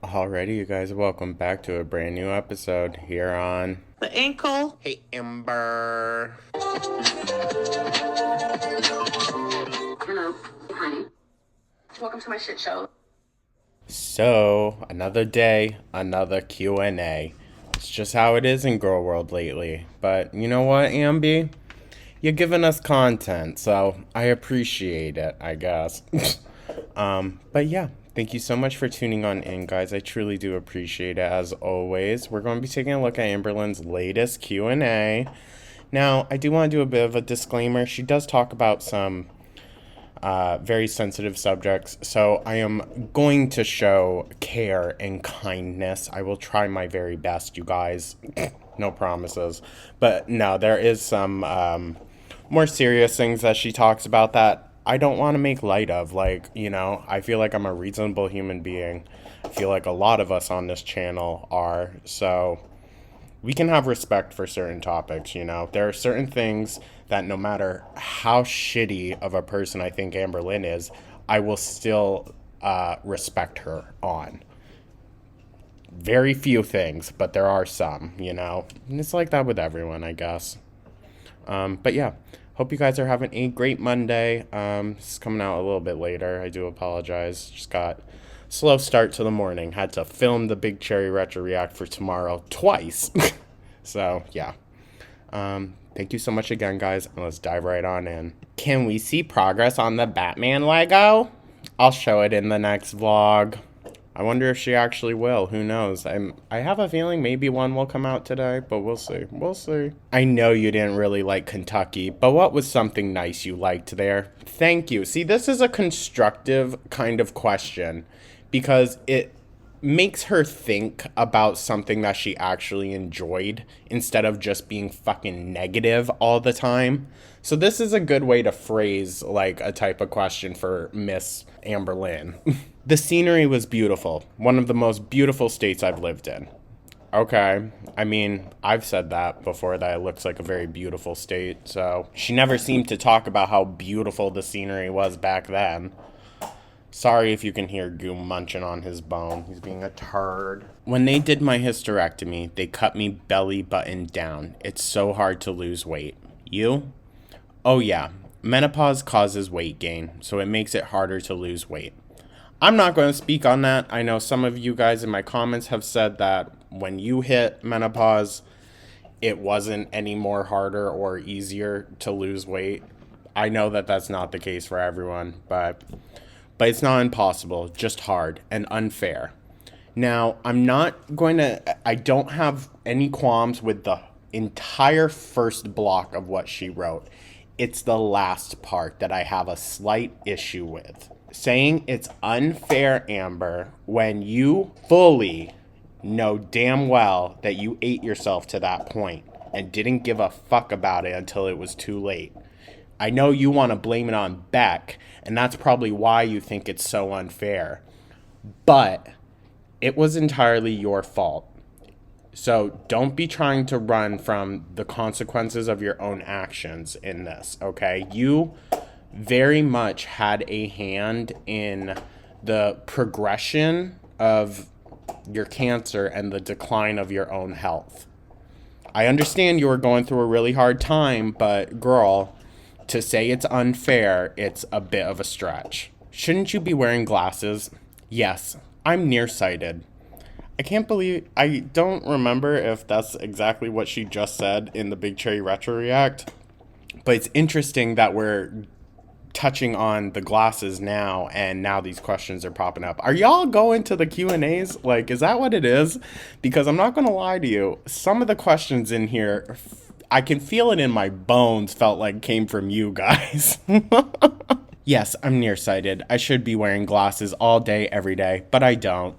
Alrighty, you guys, welcome back to a brand new episode here on The ankle. Hey Amber. Hello, honey. Welcome to my shit show. So, another day, another Q&A. It's just how it is in girl world lately. But you know what, Amby? You're giving us content, so I appreciate it, I guess. But yeah, thank you so much for tuning on in, guys. I truly do appreciate it, as always. We're going to be taking a look at Amberlynn's latest Q&A. Now, I do want to do a bit of a disclaimer. She does talk about some very sensitive subjects, so I am going to show care and kindness. I will try my very best, you guys. No promises. But no, there is some more serious things that she talks about that I don't want to make light of. Like, I feel like I'm a reasonable human being. I feel like a lot of us on this channel are. So we can have respect for certain topics, There are certain things that no matter how shitty of a person I think Amberlynn is, I will still respect her on. Very few things, but there are some, And it's like that with everyone, I guess. But yeah, hope you guys are having a great Monday. This is coming out a little bit later. I do apologize. Just got a slow start to the morning. Had to film the Big Cherry Retro React for tomorrow twice. So, yeah. Thank you so much again, guys. And let's dive right on in. Can we see progress on the Batman Lego? I'll show it in the next vlog. I wonder if she actually will. Who knows? I have a feeling maybe one will come out today, but we'll see. We'll see. I know you didn't really like Kentucky, but what was something nice you liked there? Thank you. See, this is a constructive kind of question because it makes her think about something that she actually enjoyed instead of just being fucking negative all the time. So this is a good way to phrase like a type of question for Miss Amberlynn. The scenery was beautiful. One of the most beautiful states I've lived in. Okay. I mean, I've said that before, that it looks like a very beautiful state. So she never seemed to talk about how beautiful the scenery was back then. Sorry if you can hear Goom munching on his bone. He's being a turd. When they did my hysterectomy, they cut me belly button down. It's so hard to lose weight. You? Oh yeah, menopause causes weight gain, so it makes it harder to lose weight. I'm not going to speak on that. I know some of you guys in my comments have said that when you hit menopause, it wasn't any more harder or easier to lose weight. I know that that's not the case for everyone, but it's not impossible, just hard and unfair. Now, I don't have any qualms with the entire first block of what she wrote. It's the last part that I have a slight issue with. Saying it's unfair, Amber, when you fully know damn well that you ate yourself to that point and didn't give a fuck about it until it was too late. I know you want to blame it on Beck, and that's probably why you think it's so unfair. But it was entirely your fault. So don't be trying to run from the consequences of your own actions in this, okay? You very much had a hand in the progression of your cancer and the decline of your own health. I understand you were going through a really hard time, but girl, to say it's unfair, it's a bit of a stretch. Shouldn't you be wearing glasses? Yes, I'm nearsighted. I don't remember if that's exactly what she just said in the Big Cherry Retro React, but it's interesting that we're touching on the glasses now, and now these questions are popping up. Are y'all going to the Q&As? Like, is that what it is? Because I'm not going to lie to you, some of the questions in here, I can feel it in my bones, felt like came from you guys. Yes, I'm nearsighted. I should be wearing glasses all day, every day, but I don't.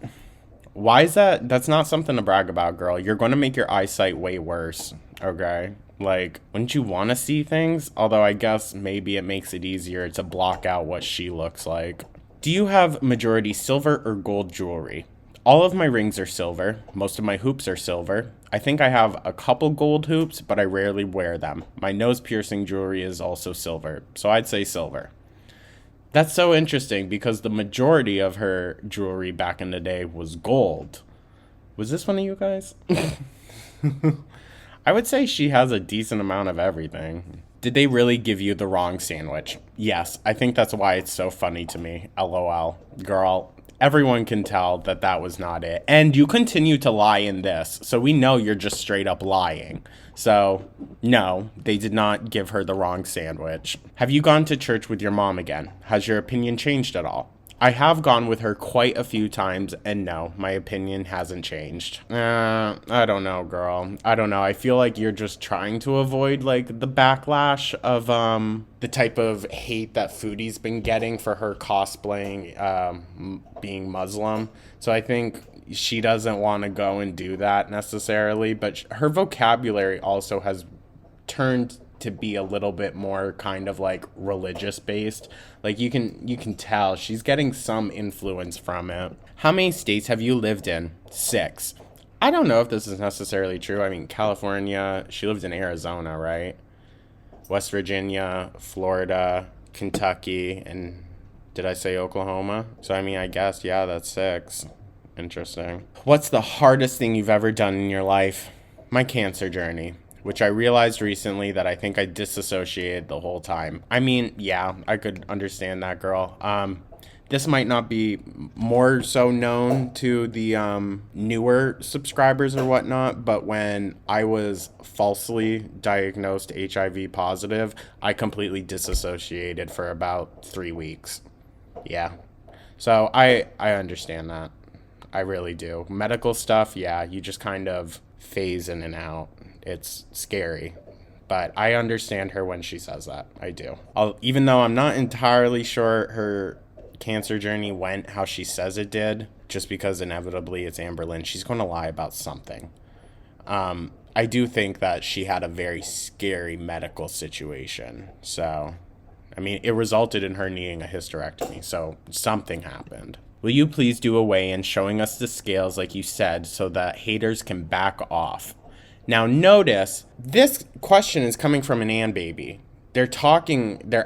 Why is that? That's not something to brag about, girl. You're going to make your eyesight way worse, okay? Like, wouldn't you want to see things? Although I guess maybe it makes it easier to block out what she looks like. Do you have majority silver or gold jewelry? All of my rings are silver. Most of my hoops are silver. I think I have a couple gold hoops, but I rarely wear them. My nose piercing jewelry is also silver, so I'd say silver. That's so interesting because the majority of her jewelry back in the day was gold. Was this one of you guys? I would say she has a decent amount of everything. Did they really give you the wrong sandwich? Yes, I think that's why it's so funny to me. LOL. Girl, everyone can tell that that was not it. And you continue to lie in this, so we know you're just straight up lying. So, no, they did not give her the wrong sandwich. Have you gone to church with your mom again? Has your opinion changed at all? I have gone with her quite a few times, and no, my opinion hasn't changed. I don't know, girl. I don't know. I feel like you're just trying to avoid, like, the backlash of, the type of hate that Foodie's been getting for her cosplaying, being Muslim. So I think she doesn't want to go and do that necessarily, but her vocabulary also has turned to be a little bit more kind of like religious based. Like you can tell she's getting some influence from it. How many states have you lived in? 6. I don't know if this is necessarily true. I mean, California, she lived in Arizona, right? West Virginia, Florida, Kentucky, and did I say Oklahoma? So I mean, I guess yeah, that's 6. Interesting. What's the hardest thing you've ever done in your life? My cancer journey, which I realized recently that I think I disassociated the whole time. I mean, yeah, I could understand that, girl. This might not be more so known to the newer subscribers or whatnot, but when I was falsely diagnosed HIV positive, I completely disassociated for about 3 weeks. Yeah. So I understand that. I really do. Medical stuff, yeah, you just kind of phase in and out. It's scary. But I understand her when she says that. I do. Even though I'm not entirely sure her cancer journey went how she says it did, just because inevitably it's Amberlynn, she's going to lie about something. I do think that she had a very scary medical situation. So, I mean, it resulted in her needing a hysterectomy. So, something happened. Will you please do a weigh-in showing us the scales like you said so that haters can back off? Now notice, this question is coming from an Ann baby. They're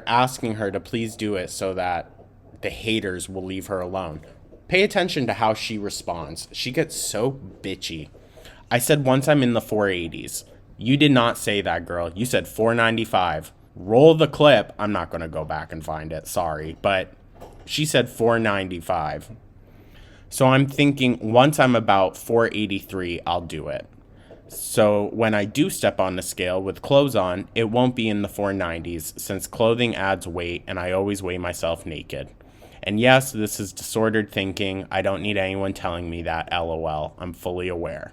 asking her to please do it so that the haters will leave her alone. Pay attention to how she responds. She gets so bitchy. I said once I'm in the 480s. You did not say that, girl. You said 495. Roll the clip. I'm not going to go back and find it. Sorry. But she said 495. So I'm thinking once I'm about 483, I'll do it. So when I do step on the scale with clothes on, it won't be in the 490s since clothing adds weight and I always weigh myself naked. And yes, this is disordered thinking. I don't need anyone telling me that, LOL. I'm fully aware.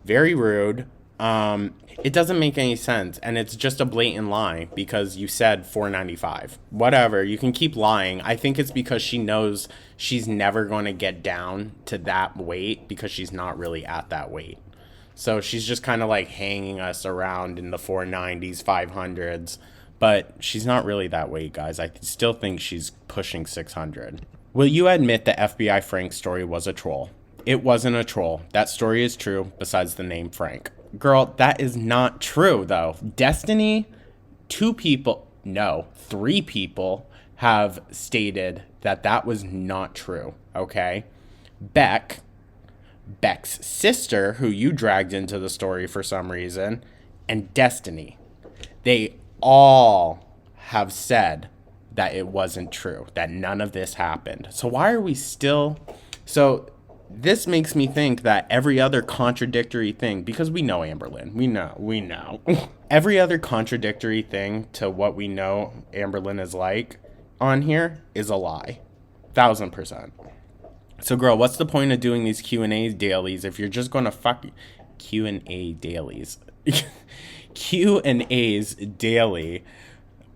Very rude. It doesn't make any sense, and it's just a blatant lie because you said 495. Whatever, you can keep lying. I think it's because she knows she's never going to get down to that weight because she's not really at that weight. So she's just kind of like hanging us around in the 490s, 500s, but she's not really that weight, guys. I still think she's pushing 600. Will you admit the FBI Frank story was a troll? It wasn't a troll. That story is true, besides the name Frank. Girl, that is not true, though. Destiny, 3 people have stated that that was not true, okay? Beck's sister, who you dragged into the story for some reason, and Destiny. They all have said that it wasn't true, that none of this happened. So why are we still... So... This makes me think that every other contradictory thing, because we know Amberlynn, we know. Every other contradictory thing to what we know Amberlynn is like on here is a lie. 1000%. So girl, what's the point of doing these Q&A dailies if you're just going to Q&A dailies? Q&As daily.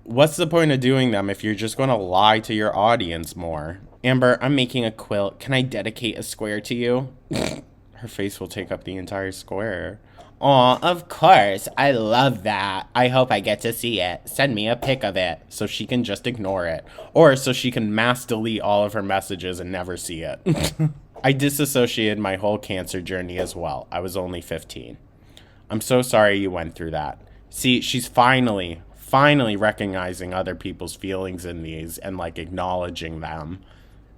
What's the point of doing them if you're just going to lie to your audience more? Amber, I'm making a quilt. Can I dedicate a square to you? Her face will take up the entire square. Aw, of course. I love that. I hope I get to see it. Send me a pic of it so she can just ignore it. Or so she can mass delete all of her messages and never see it. I disassociated my whole cancer journey as well. I was only 15. I'm so sorry you went through that. See, she's finally finally recognizing other people's feelings in these and like acknowledging them.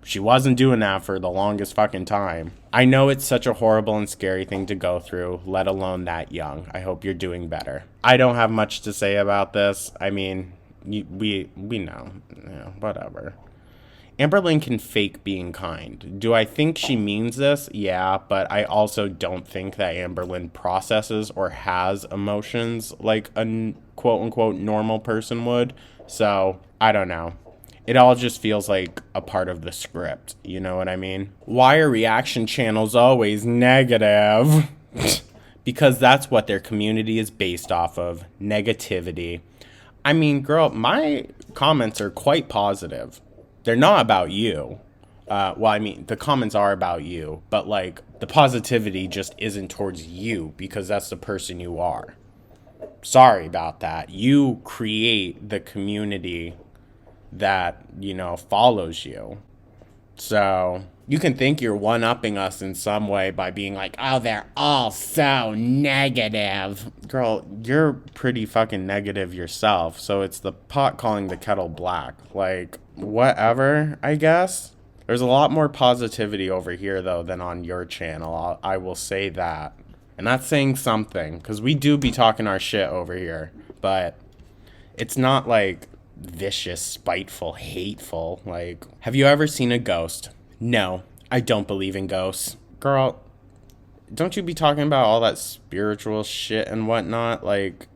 She wasn't doing that for the longest fucking time. I know it's such a horrible and scary thing to go through, let alone that young. I hope you're doing better. I don't have much to say about this. I mean, we know. Yeah, whatever. Amberlynn can fake being kind. Do I think she means this? Yeah, but I also don't think that Amberlynn processes or has emotions like a quote unquote normal person would. So, I don't know. It all just feels like a part of the script. You know what I mean? Why are reaction channels always negative? Because that's what their community is based off of, negativity. I mean, girl, my comments are quite positive. They're not about you. Well, I mean, the comments are about you, but like the positivity just isn't towards you because that's the person you are. Sorry about that. You create the community that, you know, follows you. So you can think you're one-upping us in some way by being like, oh, they're all so negative. Girl, you're pretty fucking negative yourself. So it's the pot calling the kettle black. Like, whatever, I guess. There's a lot more positivity over here, though, than on your channel. I will say that. And that's saying something, because we do be talking our shit over here. But it's not like vicious, spiteful, hateful. Like, have you ever seen a ghost? No, I don't believe in ghosts. Girl, don't you be talking about all that spiritual shit and whatnot? Like,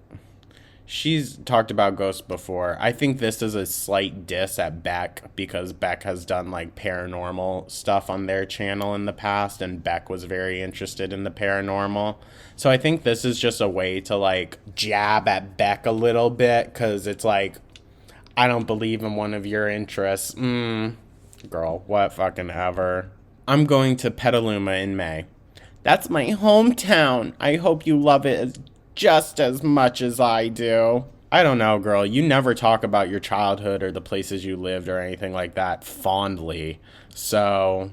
she's talked about ghosts before. I think this is a slight diss at Beck because Beck has done like paranormal stuff on their channel in the past, and Beck was very interested in the paranormal. So I think this is just a way to like jab at Beck a little bit because it's like, I don't believe in one of your interests. Girl, what fucking ever. I'm going to Petaluma in May. That's my hometown. I hope you love it just as much as I do. I don't know, girl. You never talk about your childhood or the places you lived or anything like that fondly. So,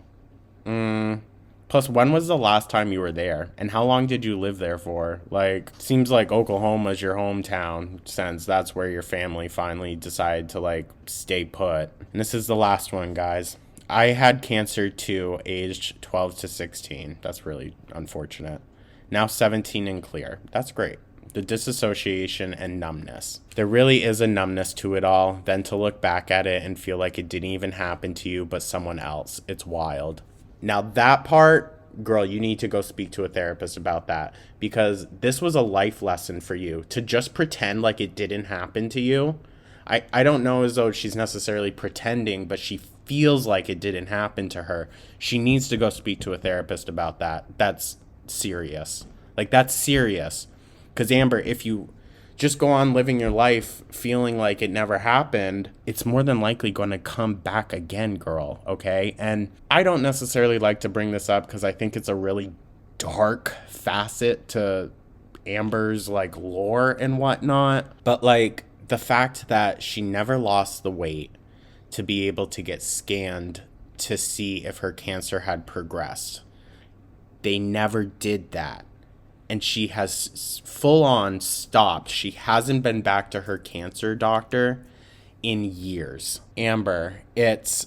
plus, when was the last time you were there? And how long did you live there for? Like, seems like Oklahoma's your hometown, since that's where your family finally decided to, like, stay put. And this is the last one, guys. I had cancer too, aged 12 to 16. That's really unfortunate. Now 17 and clear. That's great. The disassociation and numbness. There really is a numbness to it all, then to look back at it and feel like it didn't even happen to you but someone else. It's wild. Now that part, girl, you need to go speak to a therapist about that, because this was a life lesson for you to just pretend like it didn't happen to you. I don't know as though she's necessarily pretending, but she feels like it didn't happen to her. She needs to go speak to a therapist about that. That's serious. Like, that's serious. Because, Amber, if you just go on living your life feeling like it never happened, it's more than likely going to come back again, girl, okay? And I don't necessarily like to bring this up because I think it's a really dark facet to Amber's, like, lore and whatnot. But, like, the fact that she never lost the weight to be able to get scanned to see if her cancer had progressed. They never did that. And she has full on stopped. She hasn't been back to her cancer doctor in years. Amber, it's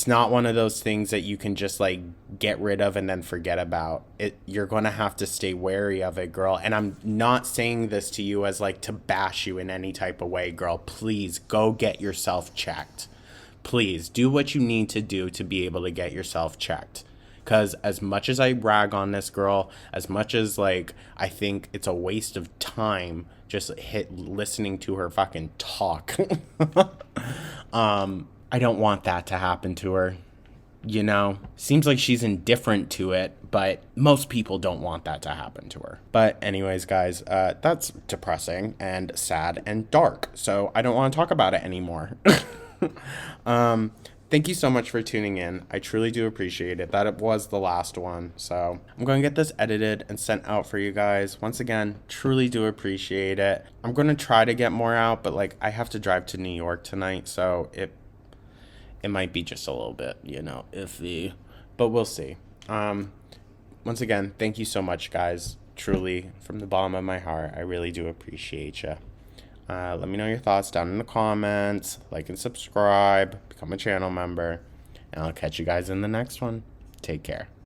not one of those things that you can just like get rid of and then forget about. You're going to have to stay wary of it, girl. And I'm not saying this to you as like to bash you in any type of way, girl. Please go get yourself checked. Please do what you need to do to be able to get yourself checked. Because as much as I rag on this girl, as much as, like, I think it's a waste of time just listening to her fucking talk, I don't want that to happen to her, you know? Seems like she's indifferent to it, but most people don't want that to happen to her. But anyways, guys, that's depressing and sad and dark, so I don't want to talk about it anymore. Thank you so much for tuning in. I truly do appreciate it. That was the last one. So I'm going to get this edited and sent out for you guys. Once again, truly do appreciate it. I'm going to try to get more out, but like I have to drive to New York tonight. So it might be just a little bit, you know, iffy, but we'll see. Once again, thank you so much, guys. Truly, from the bottom of my heart, I really do appreciate you. Let me know your thoughts down in the comments. Like and subscribe. Become a channel member. And I'll catch you guys in the next one. Take care.